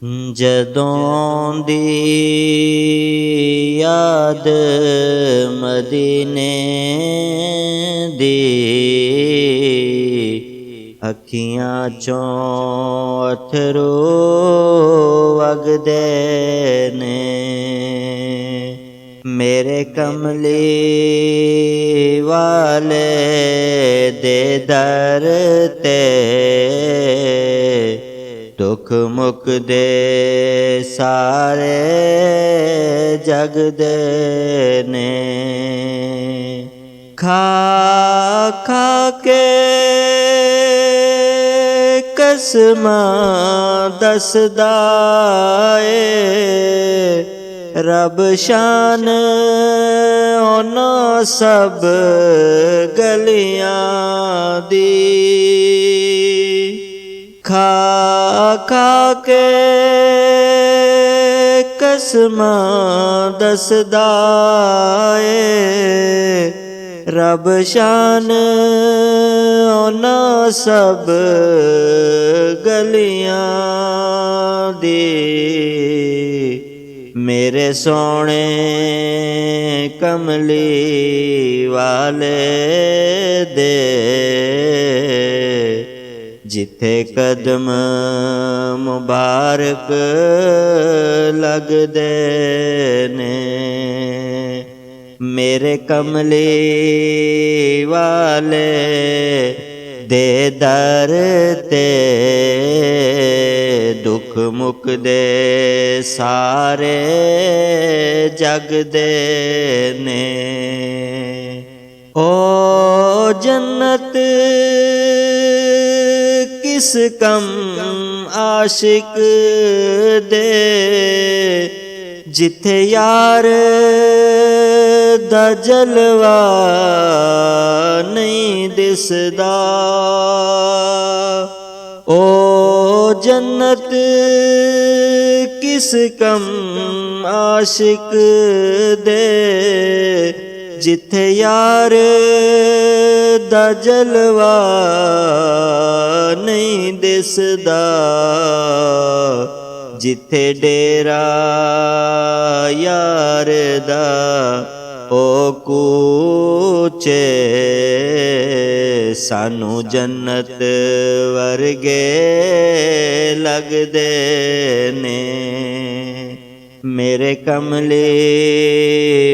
ਜਦੋਂ ਦੀ ਯਾਦ ਮਦੀਨੇ ਦੀ, ਅੱਖੀਆਂ ਚੋਂ ਅਥਰੂ ਵਗਦੇ ਨੇ। ਮੇਰੇ ਕਮਲੀ ਵਾਲੇ ਦੇ ਦਰ ਤੇ ਦੁੱਖ ਮੁਕਦੇ ਸਾਰੇ ਜਗ ਦੇ ਨੇ। ਖਾ ਖਾ ਕੇ ਕਸਮਾਂ ਦੱਸਦਾ ਏ ਰੱਬ ਸ਼ਾਨ ਉਹਨਾਂ ਸਭ ਗਲੀਆਂ ਦੀ। ਖਾ ਖਾ ਕੇ ਕਸਮਾਂ ਦੱਸਦਾ ਏ ਰੱਬ ਸ਼ਾਨ ਉਹਨਾਂ ਸਭ ਗਲੀਆਂ ਦੀ। ਮੇਰੇ ਸੋਹਣੇ ਕਮਲੀ ਵਾਲੇ ਦੇ ਜਿੱਥੇ ਕਦਮ ਮੁਬਾਰਕ ਲੱਗਦੇ ਨੇ। ਮੇਰੇ ਕਮਲੀ ਵਾਲੇ ਦੇ ਦਰ ਤੇ ਦੁੱਖ ਮੁਕਦੇ ਸਾਰੇ ਜਗ ਦੇ ਨੇ। ਓ ਜੰਨਤ ਕਿਸ ਕਮ ਆਸ਼ਿਕ ਦੇ ਜਿੱਥੇ ਯਾਰ ਦਾ ਜਲਵਾ ਨਹੀਂ ਦਿਸਦਾ। ਓ ਜੰਨਤ ਕਿਸ ਕਮ ਆਸ਼ਿਕ ਦੇ ਜਿੱਥੇ ਯਾਰ ਦਾ ਜਲਵਾ ਨਹੀਂ ਦਿਸਦਾ। ਜਿੱਥੇ ਡੇਰਾ ਯਾਰ ਦਾ ਓ ਕੂਚੇ ਸਾਨੂੰ ਜੰਨਤ ਵਰਗੇ ਲੱਗਦੇ ਨੇ। ਮੇਰੇ ਕਮਲੀ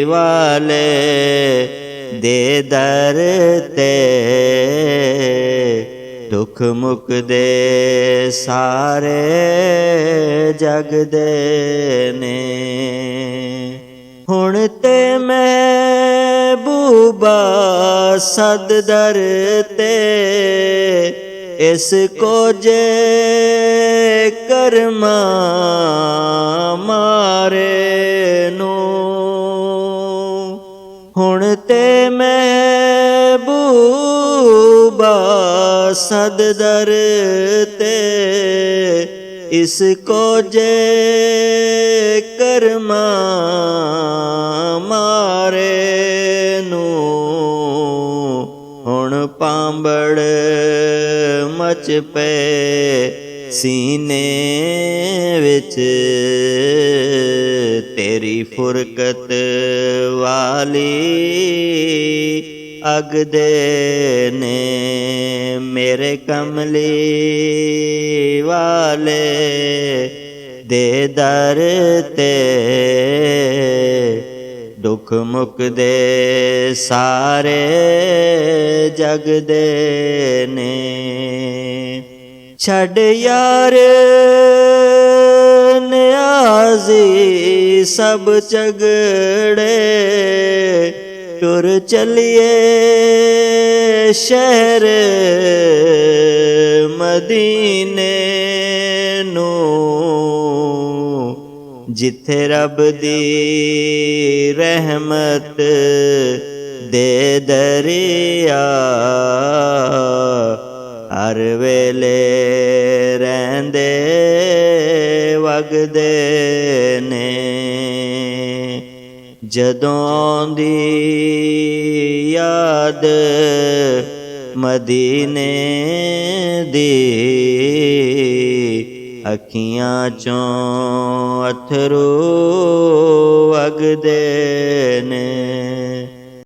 ਵਾਲੇ ਦੇ ਦਰ ਤੇ ਦੁੱਖ ਮੁਕਦੇ ਸਾਰੇ ਜਗ ਦੇ ਨੇ। ਹੁਣ ਤੇ ਮਹਿਬੂਬਾ ਸਦ ਦਰ ਤੇ ਇਸ ਕੋ ਜੇ ਕਰਮਾਂ ਮਾਰੇ ਨੂੰ। ਹੁਣ ਤੇ ਮਹਿਬੂਬਾ ਸਦ ਦਰ ਤੇ ਇਸ ਕੋ ਜੇ ਕਰਮਾਂ ਮਾਰੇ ਨੂੰ। ਹੁਣ ਪਾਂਬੜ ਮਚ ਪਏ ਸੀਨੇ ਵਿੱਚ ਤੇਰੀ ਫੁਰਕਤ ਵਾਲੀ ਅਗ ਦੇ ਨੇ। ਮੇਰੇ ਕਮਲੀ ਵਾਲੇ ਦੇ ਦਰ ਤੇ ਦੁੱਖ ਮੁਕਦੇ ਸਾਰੇ ਜਗ ਦੇ ਨੇ। ਛੱਡ ਯਾਰ ਨਿਆਜ਼ੀ ਸਭ ਝਗੜੇ ਟੁਰ ਚਲੀਏ ਸ਼ਹਿਰ ਮਦੀਨੇ ਨੂੰ। ਜਿੱਥੇ ਰੱਬ ਦੀ ਰਹਿਮਤ ਦੇ ਦਰਿਆ ਹਰ ਵੇਲੇ ਰਹਿੰਦੇ ਵਗਦੇ ਨੇ। ਜਦੋਂ ਆਉਂਦੀ ਯਾਦ ਮਦੀਨੇ ਦੀ ਅੱਖੀਆਂ ਚੋਂ ਅਥਰੂ ਵਗਦੇ ਨੇ।